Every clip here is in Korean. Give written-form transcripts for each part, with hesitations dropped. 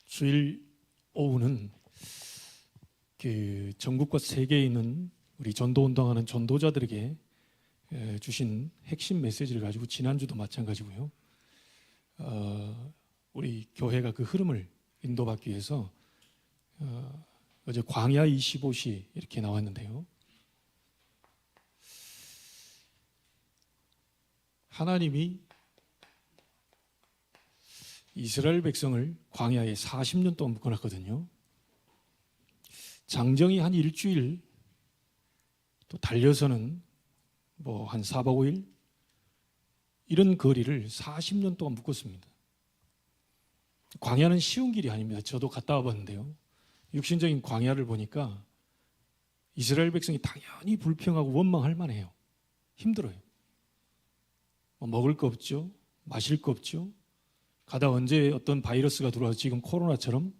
주일 오후는 전국과 세계에 있는 우리 전도운동하는 전도자들에게 주신 핵심 메시지를 가지고 지난주도 마찬가지고요. 우리 교회가 그 흐름을 인도받기 위해서 어제 광야 25시 이렇게 나왔는데요. 하나님이 이스라엘 백성을 광야에 40년 동안 묶어놨거든요. 장정이 한 일주일, 또 달려서는 한 4박 5일 이런 거리를 40년 동안 묶었습니다. 광야는 쉬운 길이 아닙니다. 저도 갔다 와봤는데요. 육신적인 광야를 보니까 이스라엘 백성이 당연히 불평하고 원망할 만해요. 힘들어요. 먹을 거 없죠. 마실 거 없죠. 가다 언제 어떤 바이러스가 들어와서 지금 코로나처럼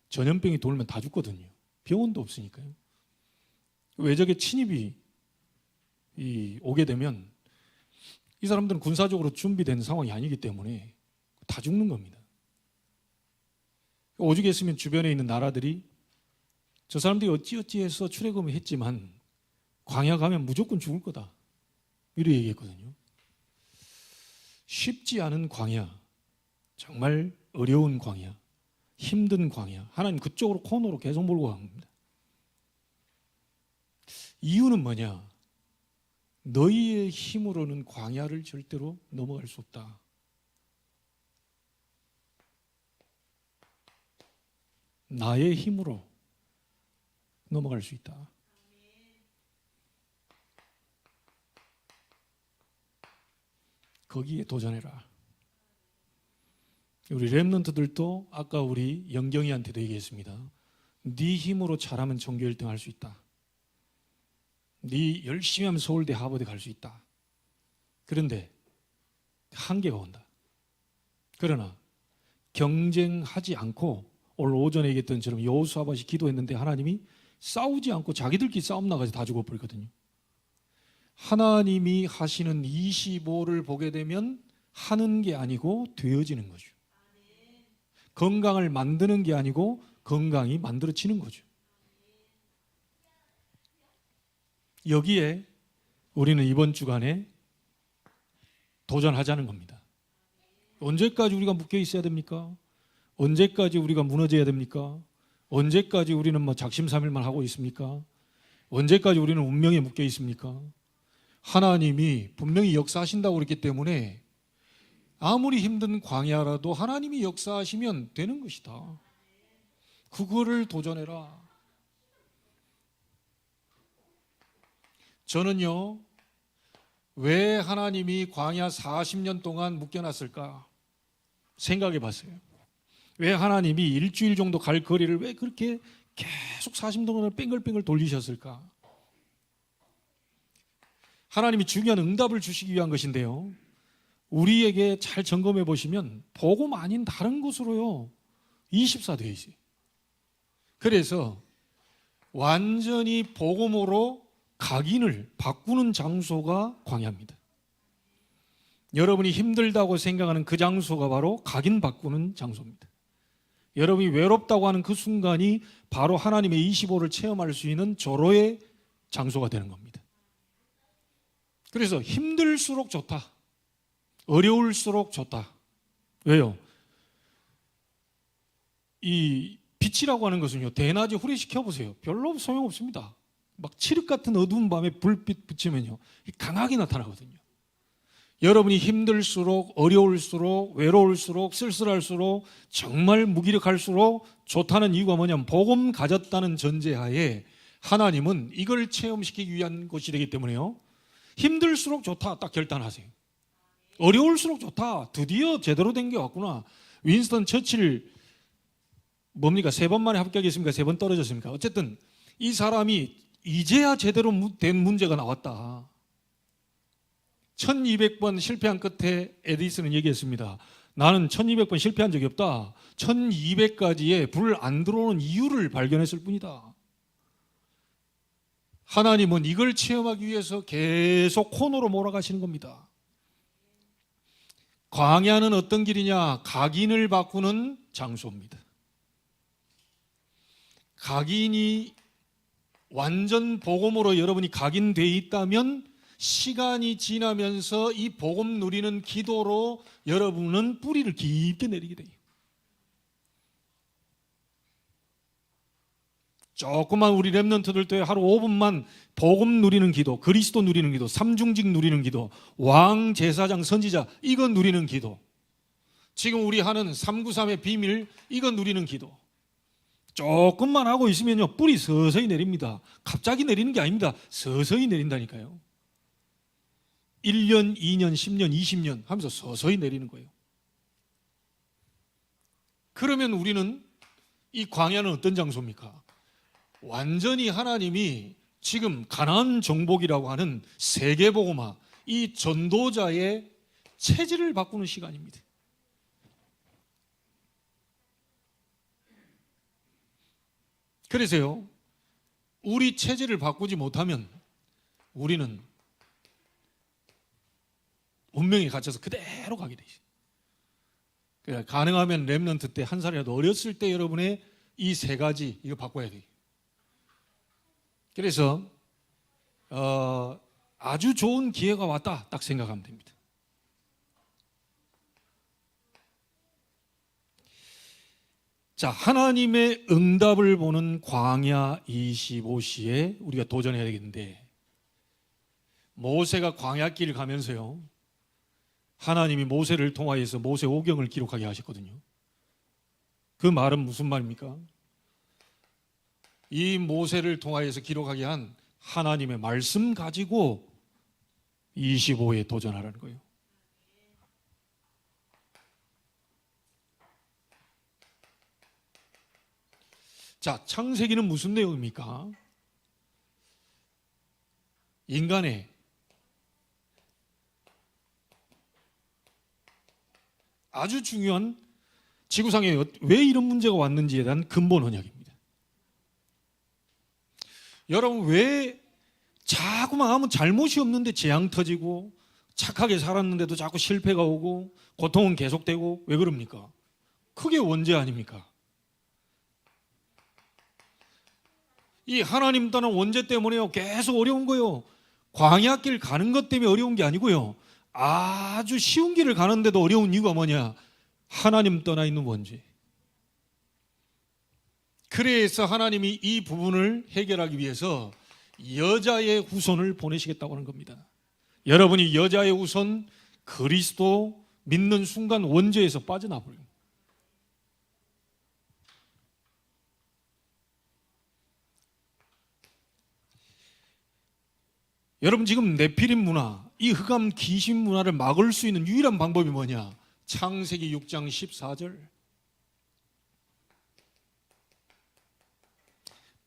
전염병이 돌면 다 죽거든요. 병원도 없으니까요. 외적의 침입이 오게 되면 이 사람들은 군사적으로 준비된 상황이 아니기 때문에 다 죽는 겁니다. 오죽했으면 주변에 있는 나라들이 저 사람들이 어찌어찌해서 출애굽을 했지만 광야 가면 무조건 죽을 거다 이렇게 얘기했거든요. 쉽지 않은 광야, 정말 어려운 광야, 힘든 광야, 하나님 그쪽으로 코너로 계속 몰고 갑니다. 이유는 뭐냐? 너희의 힘으로는 광야를 절대로 넘어갈 수 없다. 나의 힘으로 넘어갈 수 있다. 거기에 도전해라. 우리 렘넌트들도 아까 우리 영경이한테도 얘기했습니다. 네 힘으로 잘하면 전교 1등 할 수 있다. 네 열심히 하면 서울대 하버드 갈 수 있다. 그런데 한계가 온다. 그러나 경쟁하지 않고 오늘 오전에 얘기했던 처럼 여호수아밧이 기도했는데 하나님이 싸우지 않고 자기들끼리 싸움 나가서 다 죽어버리거든요. 하나님이 하시는 25를 보게 되면 하는 게 아니고 되어지는 거죠. 건강을 만드는 게 아니고 건강이 만들어지는 거죠. 여기에 우리는 이번 주간에 도전하자는 겁니다. 언제까지 우리가 묶여 있어야 됩니까? 언제까지 우리가 무너져야 됩니까? 언제까지 우리는 작심삼일만 하고 있습니까? 언제까지 우리는 운명에 묶여 있습니까? 하나님이 분명히 역사하신다고 그랬기 때문에 아무리 힘든 광야라도 하나님이 역사하시면 되는 것이다. 그거를 도전해라. 저는요, 왜 하나님이 광야 40년 동안 묶여놨을까 생각해 봤어요. 왜 하나님이 일주일 정도 갈 거리를 왜 그렇게 계속 40년 동안 뺑글뺑글 돌리셨을까? 하나님이 중요한 응답을 주시기 위한 것인데요, 우리에게 잘 점검해 보시면 복음 아닌 다른 곳으로요 24 되어 있어요. 그래서 완전히 복음으로 각인을 바꾸는 장소가 광야입니다. 여러분이 힘들다고 생각하는 그 장소가 바로 각인 바꾸는 장소입니다. 여러분이 외롭다고 하는 그 순간이 바로 하나님의 25를 체험할 수 있는 절호의 장소가 되는 겁니다. 그래서 힘들수록 좋다. 어려울수록 좋다. 왜요? 이 빛이라고 하는 것은요, 대낮에 후레시켜 보세요. 별로 소용없습니다. 막 칠흑 같은 어두운 밤에 불빛 붙이면요, 강하게 나타나거든요. 여러분이 힘들수록, 어려울수록, 외로울수록, 쓸쓸할수록, 정말 무기력할수록 좋다는 이유가 뭐냐면 복음 가졌다는 전제하에 하나님은 이걸 체험시키기 위한 것이 되기 때문에요, 힘들수록 좋다 딱 결단하세요. 어려울수록 좋다, 드디어 제대로 된 게 왔구나. 윈스턴 처칠 뭡니까? 3번 만에 합격했습니까? 3번 떨어졌습니까? 어쨌든 이 사람이 이제야 제대로 된 문제가 나왔다. 1200번 실패한 끝에 에디슨은 얘기했습니다. 나는 1200번 실패한 적이 없다. 1200가지의 불 안 들어오는 이유를 발견했을 뿐이다. 하나님은 이걸 체험하기 위해서 계속 코너로 몰아가시는 겁니다. 광야는 어떤 길이냐? 각인을 바꾸는 장소입니다. 각인이 완전 복음으로 여러분이 각인되어 있다면 시간이 지나면서 이 복음 누리는 기도로 여러분은 뿌리를 깊게 내리게 돼요. 조금만 우리 렘넌트들도 하루 5분만 복음 누리는 기도, 그리스도 누리는 기도, 삼중직 누리는 기도, 왕, 제사장, 선지자 이거 누리는 기도, 지금 우리 하는 393의 비밀 이거 누리는 기도 조금만 하고 있으면요 뿌리 서서히 내립니다. 갑자기 내리는 게 아닙니다. 서서히 내린다니까요. 1년, 2년, 10년, 20년 하면서 서서히 내리는 거예요. 그러면 우리는 이 광야는 어떤 장소입니까? 완전히 하나님이 지금 가나안 정복이라고 하는 세계복음화, 이 전도자의 체질을 바꾸는 시간입니다. 그래서요, 우리 체질을 바꾸지 못하면 우리는 운명에 갇혀서 그대로 가게 되죠. 그러니까 가능하면 렘넌트 때 한 살이라도 어렸을 때 여러분의 이 세 가지 이거 바꿔야 돼요. 그래서 아주 좋은 기회가 왔다 딱 생각하면 됩니다. 자, 하나님의 응답을 보는 광야 25시에 우리가 도전해야 되겠는데, 모세가 광야길 가면서요 하나님이 모세를 통하여서 모세 오경을 기록하게 하셨거든요. 그 말은 무슨 말입니까? 이 모세를 통하여서 기록하게 한 하나님의 말씀 가지고 25에 도전하라는 거예요. 자, 창세기는 무슨 내용입니까? 인간의 아주 중요한 지구상에 왜 이런 문제가 왔는지에 대한 근본 언약입니다. 여러분, 왜 자꾸만 하면 잘못이 없는데 재앙 터지고 착하게 살았는데도 자꾸 실패가 오고 고통은 계속되고 왜 그럽니까? 그게 원죄 아닙니까? 이 하나님 떠난 원죄 때문에요 계속 어려운 거예요. 광야길 가는 것 때문에 어려운 게 아니고요, 아주 쉬운 길을 가는데도 어려운 이유가 뭐냐? 하나님 떠나 있는 원죄. 그래서 하나님이 이 부분을 해결하기 위해서 여자의 후손을 보내시겠다고 하는 겁니다. 여러분이 여자의 후손 그리스도 믿는 순간 원죄에서 빠져나버려요. 여러분, 지금 네피림 문화, 이 흑암 귀신 문화를 막을 수 있는 유일한 방법이 뭐냐? 창세기 6장 14절,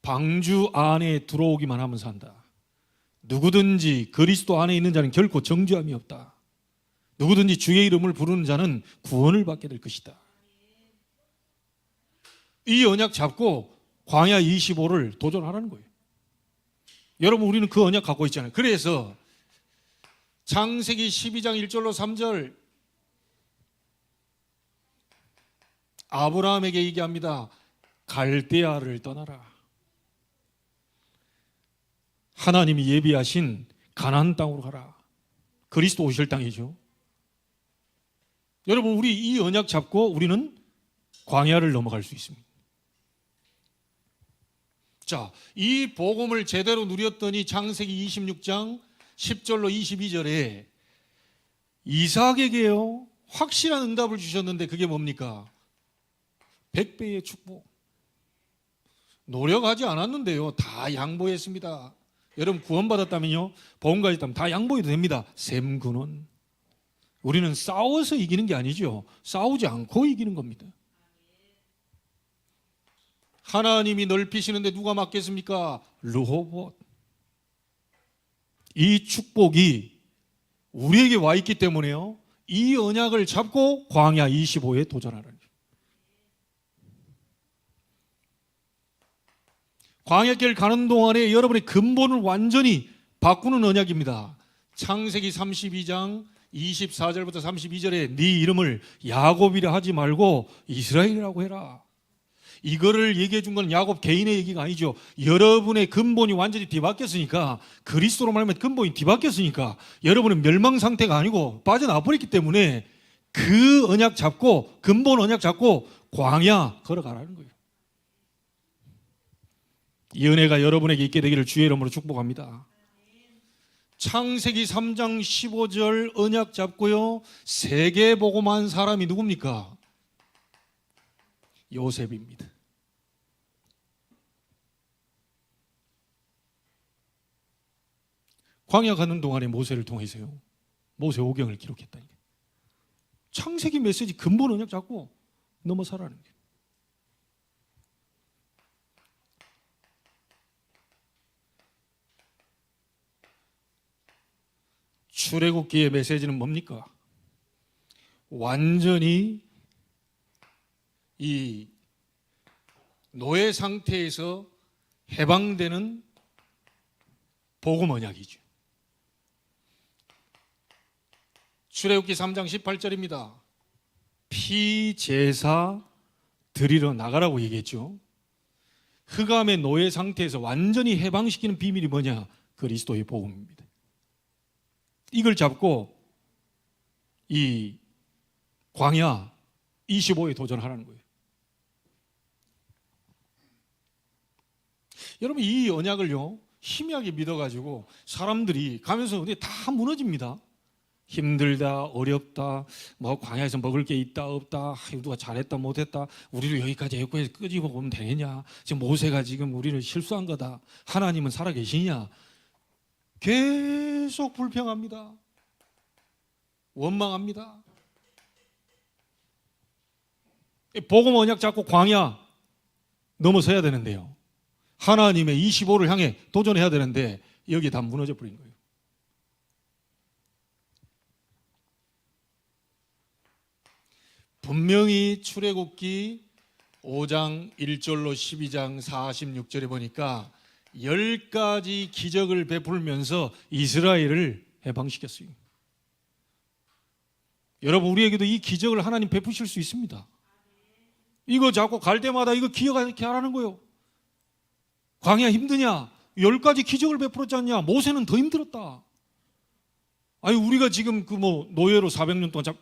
방주 안에 들어오기만 하면 산다. 누구든지 그리스도 안에 있는 자는 결코 정죄함이 없다. 누구든지 주의 이름을 부르는 자는 구원을 받게 될 것이다. 이 언약 잡고 광야 25를 도전하라는 거예요. 여러분, 우리는 그 언약 갖고 있잖아요. 그래서 창세기 12장 1절로 3절 아브라함에게 얘기합니다. 갈대아를 떠나라. 하나님이 예비하신 가나안 땅으로 가라. 그리스도 오실 땅이죠. 여러분, 우리 이 언약 잡고 우리는 광야를 넘어갈 수 있습니다. 자, 이 복음을 제대로 누렸더니 창세기 26장 10절로 22절에 이삭에게요 확실한 응답을 주셨는데 그게 뭡니까? 100배의 축복. 노력하지 않았는데요 다 양보했습니다. 여러분, 구원받았다면요, 복음 가졌다면 다 양보해도 됩니다. 샘근원. 우리는 싸워서 이기는 게 아니죠. 싸우지 않고 이기는 겁니다. 하나님이 넓히시는데 누가 막겠습니까? 르호봇. 이 축복이 우리에게 와 있기 때문에요, 이 언약을 잡고 광야 25에 도전하라는 거예요. 광야길 가는 동안에 여러분의 근본을 완전히 바꾸는 언약입니다. 창세기 32장 24절부터 32절에 네 이름을 야곱이라 하지 말고 이스라엘이라고 해라. 이거를 얘기해 준 건 야곱 개인의 얘기가 아니죠. 여러분의 근본이 완전히 뒤바뀌었으니까, 그리스도로 말하면 근본이 뒤바뀌었으니까 여러분은 멸망 상태가 아니고 빠져나와 버렸기 때문에 그 언약 잡고, 근본 언약 잡고 광야 걸어가라는 거예요. 이 은혜가 여러분에게 있게 되기를 주의 이름으로 축복합니다. 창세기 3장 15절 언약 잡고요, 세계 복음한 사람이 누굽니까? 요셉입니다. 광야 가는 동안에 모세를 통해서요, 모세 오경을 기록했다니까요. 창세기 메시지 근본 언약 잡고 넘어서라는 거예요. 출애굽기의 메시지는 뭡니까? 완전히 이 노예 상태에서 해방되는 복음 언약이죠. 출애굽기 3장 18절입니다. 피제사 드리러 나가라고 얘기했죠. 흑암의 노예 상태에서 완전히 해방시키는 비밀이 뭐냐? 그리스도의 복음입니다. 이걸 잡고 이 광야 25에 도전하라는 거예요. 여러분, 이 언약을요 희미하게 믿어가지고 사람들이 가면서 다 무너집니다. 힘들다, 어렵다, 뭐 광야에서 먹을 게 있다 없다, 누가 잘했다 못했다, 우리를 여기까지 애국에서 끄집어 보면 되느냐, 지금 모세가 지금 우리를 실수한 거다, 하나님은 살아계시냐, 계속 불평합니다. 원망합니다. 복음 언약 잡고 광야 넘어서야 되는데요, 하나님의 25를 향해 도전해야 되는데 여기 다 무너져 버린 거예요. 분명히 출애굽기 5장 1절로 12장 46절에 보니까 10가지 기적을 베풀면서 이스라엘을 해방시켰어요. 여러분, 우리에게도 이 기적을 하나님 베푸실 수 있습니다. 이거 잡고 갈 때마다 이거 기억하게 하라는 거예요. 광야 힘드냐? 10가지 기적을 베풀었지 않냐? 모세는 더 힘들었다. 아니, 우리가 지금 노예로 400년 동안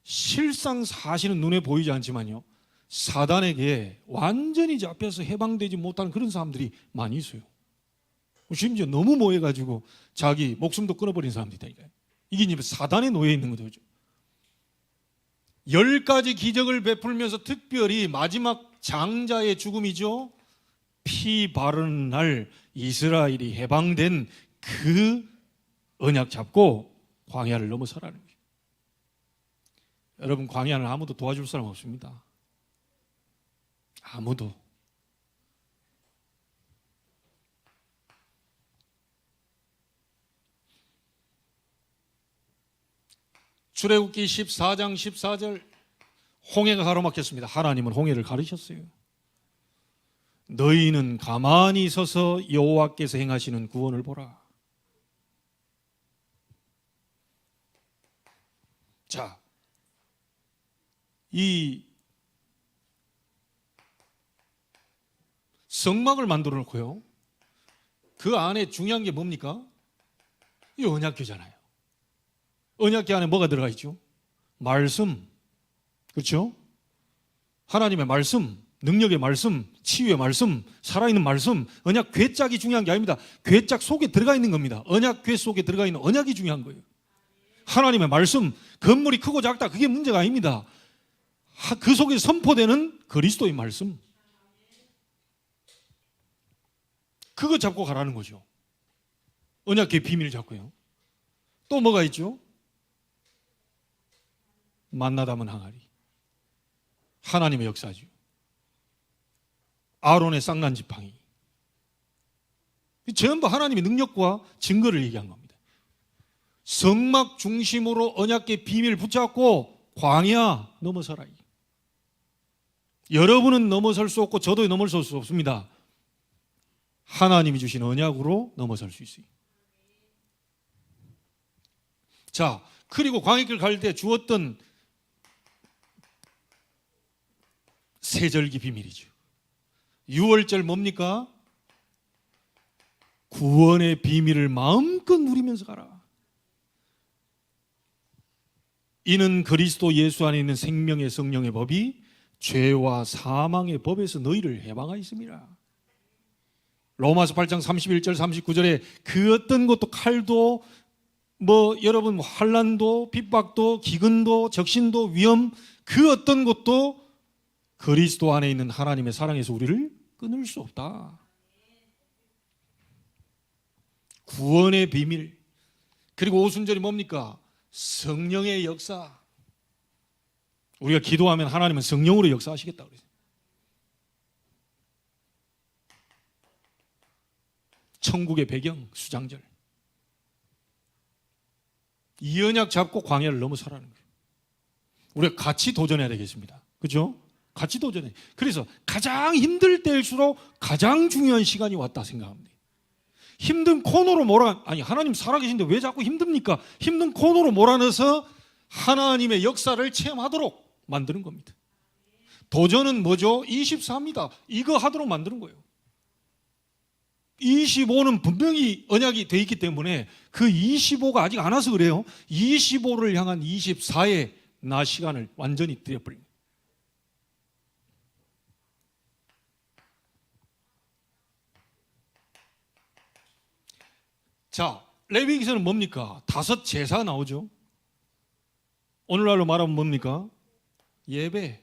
실상 사실은 눈에 보이지 않지만요, 사단에게 완전히 잡혀서 해방되지 못하는 그런 사람들이 많이 있어요. 심지어 너무 모여가지고 자기 목숨도 끊어버린 사람들이 있다니까요. 이게 이제 사단의 노예에 있는 거죠. 10가지 기적을 베풀면서 특별히 마지막 장자의 죽음이죠, 피 바르는 날 이스라엘이 해방된 그 언약 잡고 광야를 넘어서라는 거예요. 여러분, 광야는 아무도 도와줄 사람 없습니다. 아무도. 출애굽기 14장 14절, 홍해가 가로막혔습니다. 하나님은 홍해를 가르셨어요. 너희는 가만히 서서 여호와께서 행하시는 구원을 보라. 자, 이 성막을 만들어 놓고요, 그 안에 중요한 게 뭡니까? 이 언약궤잖아요. 언약궤 안에 뭐가 들어가 있죠? 말씀. 그렇죠? 하나님의 말씀, 능력의 말씀, 치유의 말씀, 살아있는 말씀. 언약 궤짝이 중요한 게 아닙니다. 궤짝 속에 들어가 있는 겁니다. 언약궤 속에 들어가 있는 언약이 중요한 거예요. 하나님의 말씀, 건물이 크고 작다, 그게 문제가 아닙니다. 그 속에 선포되는 그리스도의 말씀, 그거 잡고 가라는 거죠. 언약궤 비밀을 잡고요. 또 뭐가 있죠? 만나 담은 항아리, 하나님의 역사죠. 아론의 쌍난 지팡이, 전부 하나님의 능력과 증거를 얘기한 겁니다. 성막 중심으로 언약궤 비밀을 붙잡고 광야 넘어서라. 여러분은 넘어설 수 없고 저도 넘어설 수 없습니다. 하나님이 주신 언약으로 넘어설 수 있어요. 자, 그리고 광야길 갈 때 주었던 세절기 비밀이죠. 유월절 뭡니까? 구원의 비밀을 마음껏 누리면서 가라. 이는 그리스도 예수 안에 있는 생명의 성령의 법이 죄와 사망의 법에서 너희를 해방하였습니다. 로마서 8장 31절 39절에 그 어떤 것도 칼도 여러분 환난도 핍박도 기근도 적신도 위험 그 어떤 것도 그리스도 안에 있는 하나님의 사랑에서 우리를 끊을 수 없다. 구원의 비밀. 그리고 오순절이 뭡니까? 성령의 역사. 우리가 기도하면 하나님은 성령으로 역사하시겠다 그랬어요. 천국의 배경, 수장절. 이 언약 잡고 광야를 넘어서라는 거예요. 우리가 같이 도전해야 되겠습니다. 그렇죠? 같이 도전해. 그래서 가장 힘들 때일수록 가장 중요한 시간이 왔다 생각합니다. 힘든 코너로 아니 하나님 살아계신데 왜 자꾸 힘듭니까? 힘든 코너로 몰아넣어서 하나님의 역사를 체험하도록 만드는 겁니다. 도전은 뭐죠? 24입니다. 이거 하도록 만드는 거예요. 25는 분명히 언약이 돼 있기 때문에 그 25가 아직 안 와서 그래요. 25를 향한 24의 나 시간을 완전히 드려버립니다. 자, 레위기서는 뭡니까? 5 제사가 나오죠. 오늘날로 말하면 뭡니까? 예배.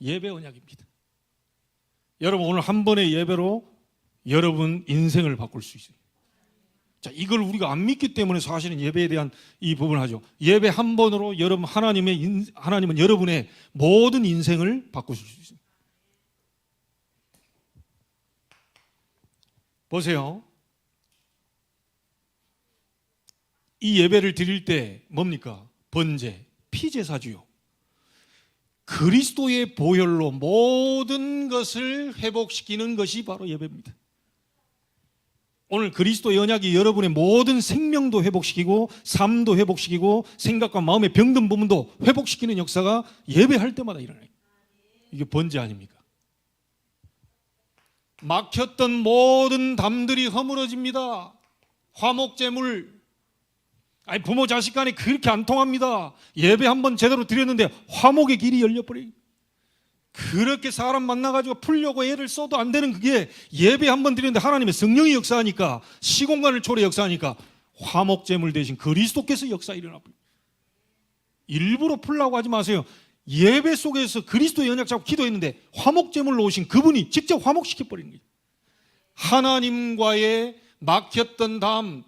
예배 언약입니다. 여러분 오늘 한 번의 예배로 여러분 인생을 바꿀 수 있어요. 자, 이걸 우리가 안 믿기 때문에 사실은 예배에 대한 이 부분을 하죠. 예배 한 번으로 여러분 하나님은 여러분의 모든 인생을 바꾸실 수 있습니다. 보세요. 이 예배를 드릴 때 뭡니까? 번제, 피제사주요. 그리스도의 보혈로 모든 것을 회복시키는 것이 바로 예배입니다. 오늘 그리스도의 언약이 여러분의 모든 생명도 회복시키고 삶도 회복시키고 생각과 마음의 병든 부분도 회복시키는 역사가 예배할 때마다 일어나요. 이게 번제 아닙니까? 막혔던 모든 담들이 허물어집니다. 화목제물. 아니 부모 자식 간에 그렇게 안 통합니다. 예배 한번 제대로 드렸는데 화목의 길이 열려버려요. 그렇게 사람 만나가지고 풀려고 애를 써도 안 되는 그게 예배 한번 드렸는데 하나님의 성령이 역사하니까 시공간을 초래 역사하니까 화목제물 대신 그리스도께서 역사 일어나버려요. 일부러 풀라고 하지 마세요. 예배 속에서 그리스도의 언약 잡고 기도했는데 화목제물로 오신 그분이 직접 화목시켜버리는 거예요. 하나님과의 막혔던 담,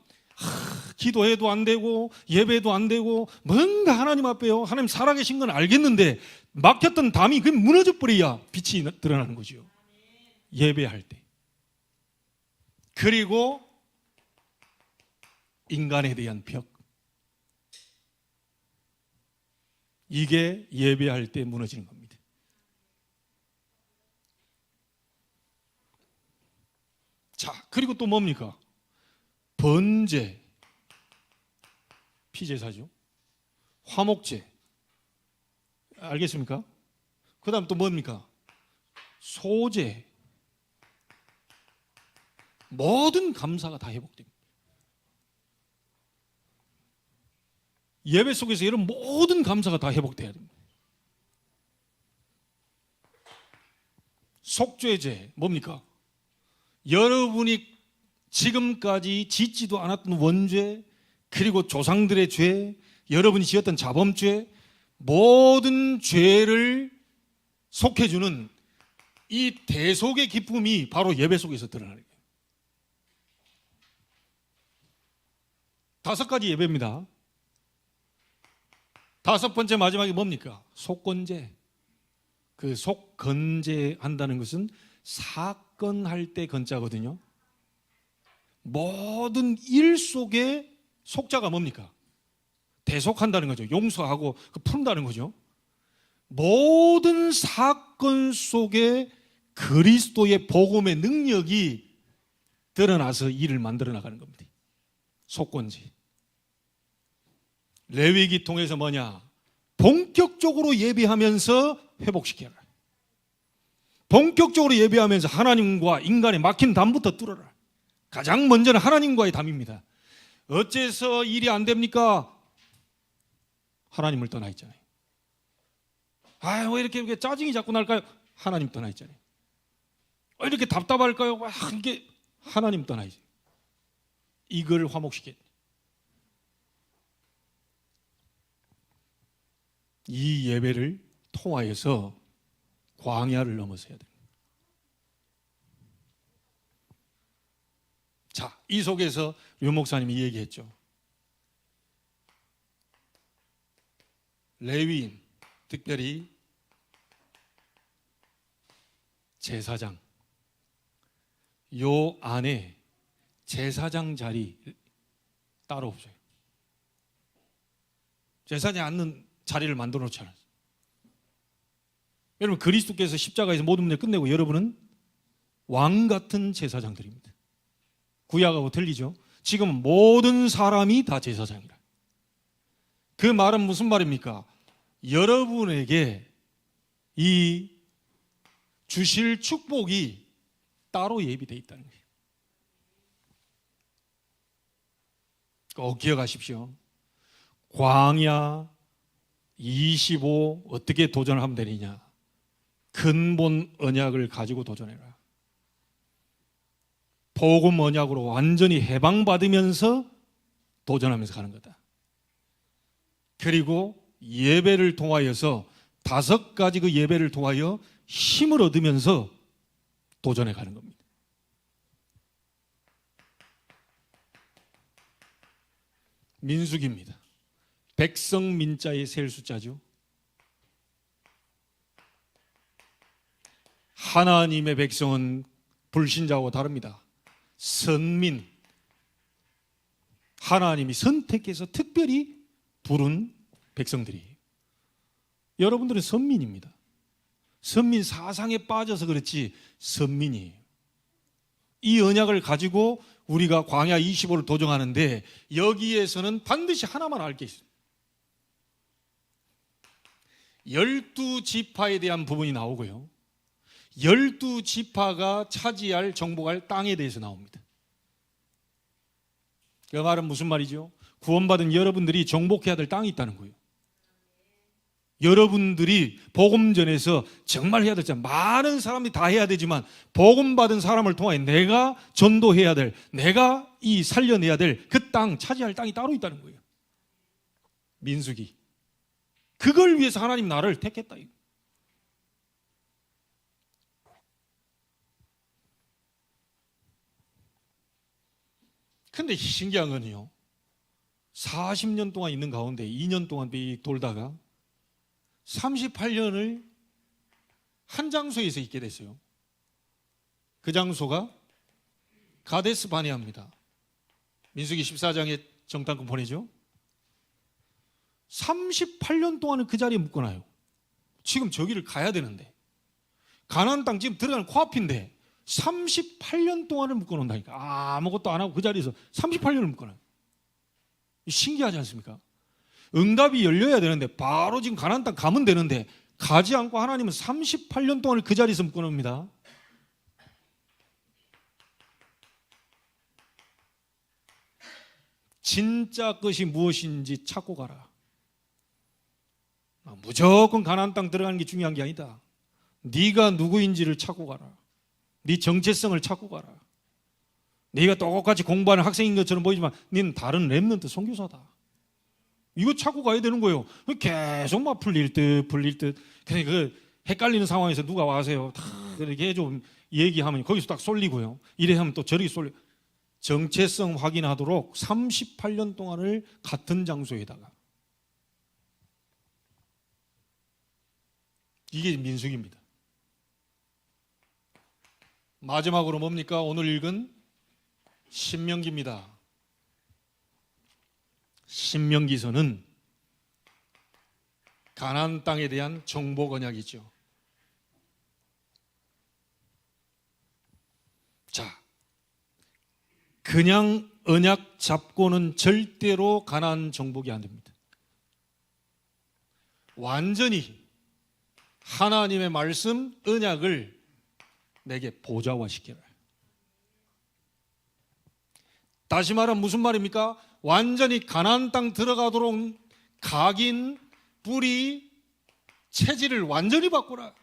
기도해도 안 되고 예배도 안 되고 뭔가 하나님 앞에요. 하나님 살아계신 건 알겠는데 막혔던 담이 그냥 무너져 버려야 빛이 드러나는 거죠. 예배할 때. 그리고 인간에 대한 벽. 이게 예배할 때 무너지는 겁니다. 자, 그리고 또 뭡니까? 번제, 피제사죠. 화목제. 알겠습니까? 그 다음 또 뭡니까? 소제. 모든 감사가 다 회복됩니다. 예배 속에서 이런 모든 감사가 다 회복돼야 됩니다. 속죄제 뭡니까? 여러분이 지금까지 짓지도 않았던 원죄 그리고 조상들의 죄, 여러분이 지었던 자범죄 모든 죄를 속해주는 이 대속의 기쁨이 바로 예배 속에서 드러나는 거예요. 5가지 예배입니다. 5번째 마지막에 뭡니까? 속건제. 그 속건제 한다는 것은 사건할 때 건자거든요. 모든 일 속에 속자가 뭡니까? 대속한다는 거죠. 용서하고 푼다는 거죠. 모든 사건 속에 그리스도의 복음의 능력이 드러나서 일을 만들어 나가는 겁니다. 속건지. 레위기 통해서 뭐냐? 본격적으로 예배하면서 회복시켜라. 본격적으로 예배하면서 하나님과 인간의 막힌 담부터 뚫어라. 가장 먼저는 하나님과의 담입니다. 어째서 일이 안 됩니까? 하나님을 떠나 있잖아요. 왜 이렇게 짜증이 자꾸 날까요? 하나님 떠나 있잖아요. 왜 이렇게 답답할까요? 이게 하나님 떠나 있어요. 이걸 화목시켜야 돼요. 이 예배를 통하여서 광야를 넘어서야 돼요. 자, 이 속에서 유 목사님이 얘기했죠. 레위인, 특별히 제사장, 요 안에 제사장 자리 따로 없어요. 제사장이 앉는 자리를 만들어 놓지 않았어요. 여러분, 그리스도께서 십자가에서 모든 문제 끝내고 여러분은 왕 같은 제사장들입니다. 구약하고 틀리죠. 지금 모든 사람이 다 제사장이라. 그 말은 무슨 말입니까? 여러분에게 이 주실 축복이 따로 예비되어 있다는 거예요. 꼭 기억하십시오. 광야 25 어떻게 도전을 하면 되느냐? 근본 언약을 가지고 도전해라. 복음 언약으로 완전히 해방받으면서 도전하면서 가는 거다. 그리고 예배를 통하여서 5가지 그 예배를 통하여 힘을 얻으면서 도전해 가는 겁니다. 민수기입니다. 백성 민자에 셀 숫자죠. 하나님의 백성은 불신자하고 다릅니다. 선민, 하나님이 선택해서 특별히 부른 백성들이에요. 여러분들은 선민입니다. 선민 사상에 빠져서 그렇지 선민이에요. 이 언약을 가지고 우리가 광야 25를 도정하는데 여기에서는 반드시 하나만 알 게 있어요. 12지파에 대한 부분이 나오고요. 12지파가 차지할 정복할 땅에 대해서 나옵니다. 그 말은 무슨 말이죠? 구원받은 여러분들이 정복해야 될 땅이 있다는 거예요. 여러분들이 복음 전에서 정말 해야 되잖아요. 많은 사람이 다 해야 되지만 복음 받은 사람을 통해 내가 전도해야 될, 내가 이 살려내야 될 그 땅, 차지할 땅이 따로 있다는 거예요. 민수기. 그걸 위해서 하나님 나를 택했다. 근데 신기한 건요, 40년 동안 있는 가운데 2년 동안 돌다가 38년을 한 장소에서 있게 됐어요. 그 장소가 가데스 바네아입니다. 민수기 14장에 정탐꾼 보내죠. 38년 동안은 그 자리에 묶어놔요. 지금 저기를 가야 되는데, 가나안 땅 지금 들어가는 코앞인데 38년 동안을 묶어놓는다니까. 아무것도 안 하고 그 자리에서 38년을 묶어놔요. 신기하지 않습니까? 응답이 열려야 되는데 바로 지금 가나안 땅 가면 되는데 가지 않고 하나님은 38년 동안을 그 자리에서 묶어놓습니다. 진짜 것이 무엇인지 찾고 가라. 무조건 가나안 땅 들어가는 게 중요한 게 아니다. 네가 누구인지를 찾고 가라. 네 정체성을 찾고 가라. 네가 똑같이 공부하는 학생인 것처럼 보이지만 너는 다른 렘넌트 선교사다. 이거 찾고 가야 되는 거예요. 계속 막 풀릴 듯. 그냥 그 헷갈리는 상황에서 누가 와세요. 다 이렇게 좀 얘기하면 거기서 딱 쏠리고요. 이래 하면 또 저렇게 쏠리. 정체성 확인하도록 38년 동안을 같은 장소에다가. 이게 민수기입니다. 마지막으로 뭡니까? 오늘 읽은 신명기입니다. 신명기서는 가나안 땅에 대한 정복 언약이죠. 자, 그냥 언약 잡고는 절대로 가나안 정복이 안 됩니다. 완전히 하나님의 말씀, 언약을 내게 보좌화시켜라. 다시 말하면 무슨 말입니까? 완전히 가나안 땅 들어가도록 각인, 뿌리, 체질을 완전히 바꾸라.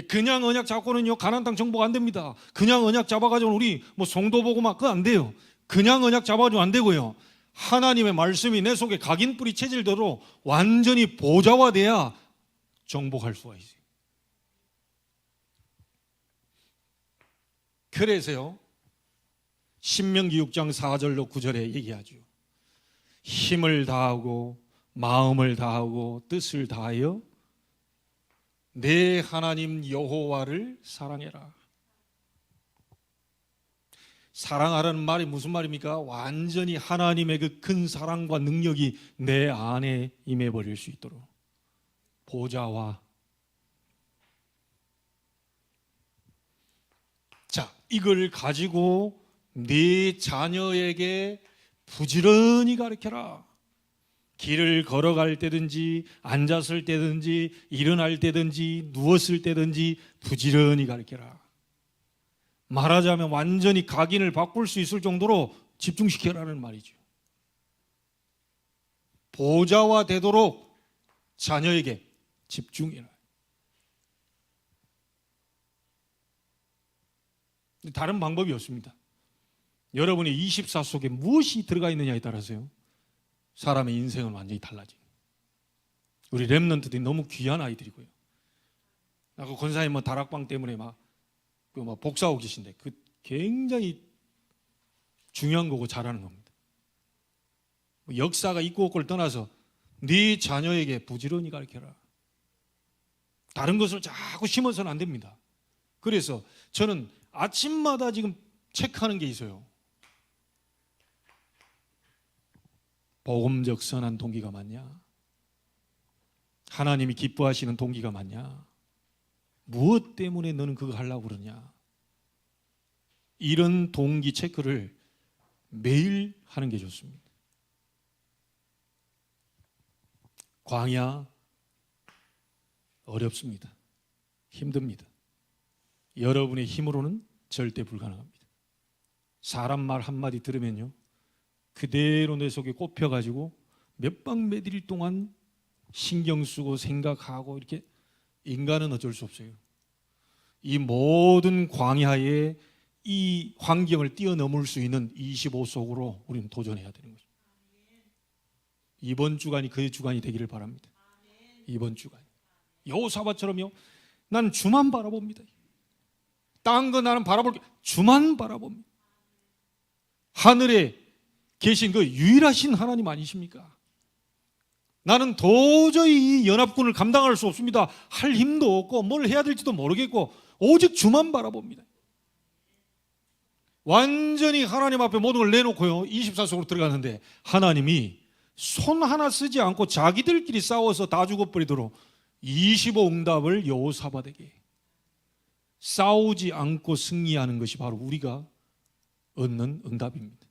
그냥 언약 잡고는요 가나안 땅 정복 안 됩니다. 그냥 언약 잡아가지고 우리 뭐 성도 보고 막 그거 안 돼요. 그냥 언약 잡아가지고 안 되고요. 하나님의 말씀이 내 속에 각인, 뿌리, 체질대로 완전히 보좌화돼야 정복할 수가 있어요. 그래서요 신명기 6장 4절로 9절에 얘기하죠. 힘을 다하고 마음을 다하고 뜻을 다하여 내 하나님 여호와를 사랑해라. 사랑하라는 말이 무슨 말입니까? 완전히 하나님의 그 큰 사랑과 능력이 내 안에 임해버릴 수 있도록 보좌화. 자, 이걸 가지고 네 자녀에게 부지런히 가르쳐라. 길을 걸어갈 때든지 앉았을 때든지 일어날 때든지 누웠을 때든지 부지런히 가르쳐라. 말하자면 완전히 각인을 바꿀 수 있을 정도로 집중시켜라는 말이죠. 보좌화 되도록 자녀에게 집중해라. 다른 방법이 없습니다. 여러분의 24 속에 무엇이 들어가 있느냐에 따라서요 사람의 인생은 완전히 달라져요. 우리 렘넌트들이 너무 귀한 아이들이고요. 아까 권사님 뭐 다락방 때문에 막 복사하고 계신데 그 굉장히 중요한 거고 잘하는 겁니다. 역사가 있고 없고를 떠나서 네 자녀에게 부지런히 가르쳐라. 다른 것을 자꾸 심어서는 안 됩니다. 그래서 저는 아침마다 지금 체크하는 게 있어요. 복음적 선한 동기가 맞냐? 하나님이 기뻐하시는 동기가 맞냐? 무엇 때문에 너는 그거 하려고 그러냐? 이런 동기 체크를 매일 하는 게 좋습니다. 광야 어렵습니다. 힘듭니다. 여러분의 힘으로는 절대 불가능합니다. 사람 말 한마디 들으면요 그대로 내 속에 꼽혀가지고 몇 박 몇일 동안 신경 쓰고 생각하고 이렇게 인간은 어쩔 수 없어요. 이 모든 광야에 이 환경을 뛰어넘을 수 있는 25속으로 우리는 도전해야 되는 거죠. 이번 주간이 그 주간이 되기를 바랍니다. 이번 주간 여호사밧처럼요 난 주만 바라봅니다. 딴 거 나는 바라볼 게 주만 바라봅니다. 하늘에 계신 그 유일하신 하나님 아니십니까? 나는 도저히 이 연합군을 감당할 수 없습니다. 할 힘도 없고 뭘 해야 될지도 모르겠고 오직 주만 바라봅니다. 완전히 하나님 앞에 모든 걸 내놓고요 24속으로 들어가는데 하나님이 손 하나 쓰지 않고 자기들끼리 싸워서 다 죽어버리도록 25응답을 여호사밧에게 싸우지 않고 승리하는 것이 바로 우리가 얻는 응답입니다.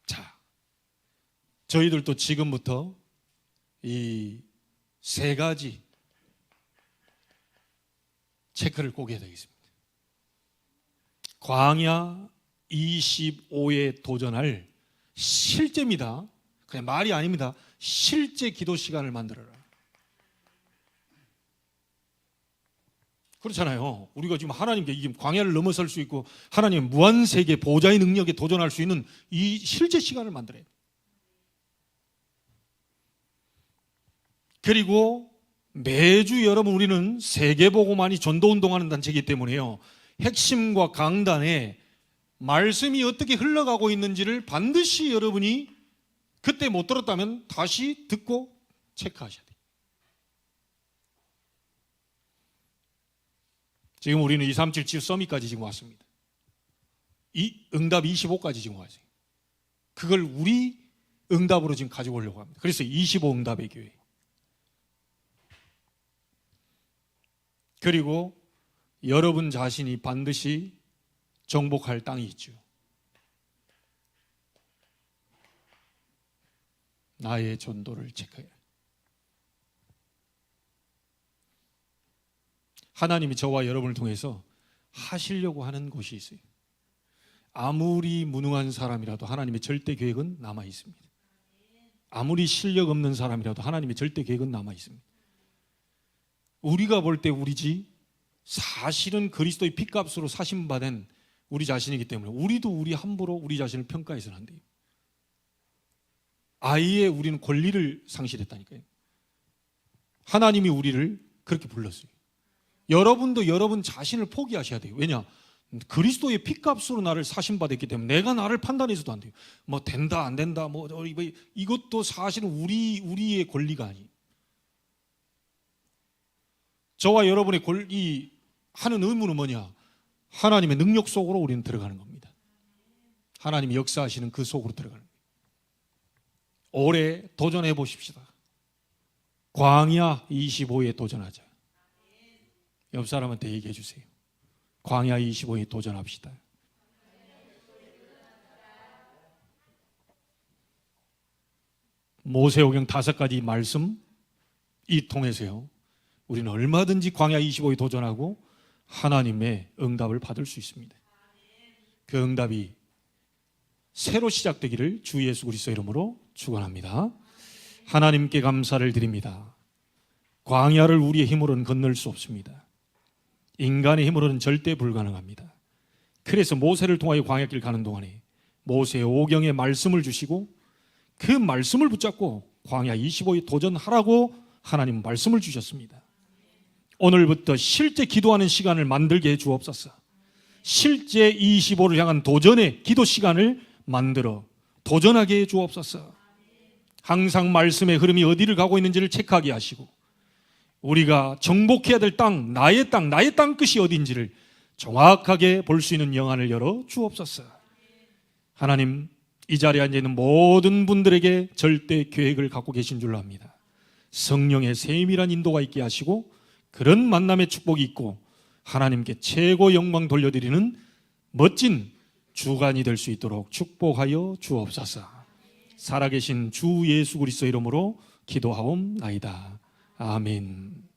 자, 저희들도 지금부터 이 세 가지 체크를 꼭 해야 되겠습니다. 광야 25에 도전할 실제입니다. 그냥 말이 아닙니다. 실제 기도 시간을 만들어라. 그렇잖아요. 우리가 지금 하나님께 이 광야를 넘어설 수 있고 하나님의 무한세계 보좌의 능력에 도전할 수 있는 이 실제 시간을 만들어야 돼요. 그리고 매주 여러분 우리는 세계복음만이 전도운동하는 단체이기 때문에요. 핵심과 강단에 말씀이 어떻게 흘러가고 있는지를 반드시 여러분이 그때 못 들었다면 다시 듣고 체크하셔야 돼요. 지금 우리는 237 치유 서밋까지 지금 왔습니다. 이 응답 25까지 지금 왔어요. 그걸 우리 응답으로 지금 가지고 오려고 합니다. 그래서 25 응답의 교회. 그리고 여러분 자신이 반드시 정복할 땅이 있죠. 나의 전도를 체크해. 하나님이 저와 여러분을 통해서 하시려고 하는 곳이 있어요. 아무리 무능한 사람이라도 하나님의 절대 계획은 남아 있습니다. 아무리 실력 없는 사람이라도 하나님의 절대 계획은 남아 있습니다. 우리가 볼 때 우리지 사실은 그리스도의 피값으로 사심받은 우리 자신이기 때문에 우리도 우리 함부로 우리 자신을 평가해서는 안 돼요. 아예 우리는 권리를 상실했다니까요. 하나님이 우리를 그렇게 불렀어요. 여러분도 여러분 자신을 포기하셔야 돼요. 왜냐? 그리스도의 피값으로 나를 사심받았기 때문에 내가 나를 판단해서도 안 돼요. 뭐 된다 안 된다 뭐 이것도 사실은 우리의 권리가 아니에요. 저와 여러분의 권리 하는 의무는 뭐냐? 하나님의 능력 속으로 우리는 들어가는 겁니다. 하나님이 역사하시는 그 속으로 들어가는 거예요. 올해 도전해 보십시다. 광야 25에 도전하자. 옆 사람한테 얘기해 주세요. 광야 25에 도전합시다. 모세오경 5가지 말씀 이 통해서요, 우리는 얼마든지 광야 25에 도전하고 하나님의 응답을 받을 수 있습니다. 그 응답이 새로 시작되기를 주 예수 그리스도 이름으로 축원합니다. 하나님께 감사를 드립니다. 광야를 우리의 힘으로는 건널 수 없습니다. 인간의 힘으로는 절대 불가능합니다. 그래서 모세를 통하여 광야길 가는 동안에 모세의 오경의 말씀을 주시고 그 말씀을 붙잡고 광야 25에 도전하라고 하나님 말씀을 주셨습니다. 오늘부터 실제 기도하는 시간을 만들게 해 주옵소서. 실제 25를 향한 도전의 기도 시간을 만들어 도전하게 해 주옵소서. 항상 말씀의 흐름이 어디를 가고 있는지를 체크하게 하시고 우리가 정복해야 될 땅, 나의 땅 끝이 어딘지를 정확하게 볼 수 있는 영안을 열어 주옵소서. 하나님, 이 자리에 앉아있는 모든 분들에게 절대 계획을 갖고 계신 줄로 압니다. 성령의 세밀한 인도가 있게 하시고 그런 만남의 축복이 있고 하나님께 최고 영광 돌려드리는 멋진 주간이 될 수 있도록 축복하여 주옵소서. 살아계신 주 예수 그리스도 이름으로 기도하옵나이다. 아멘.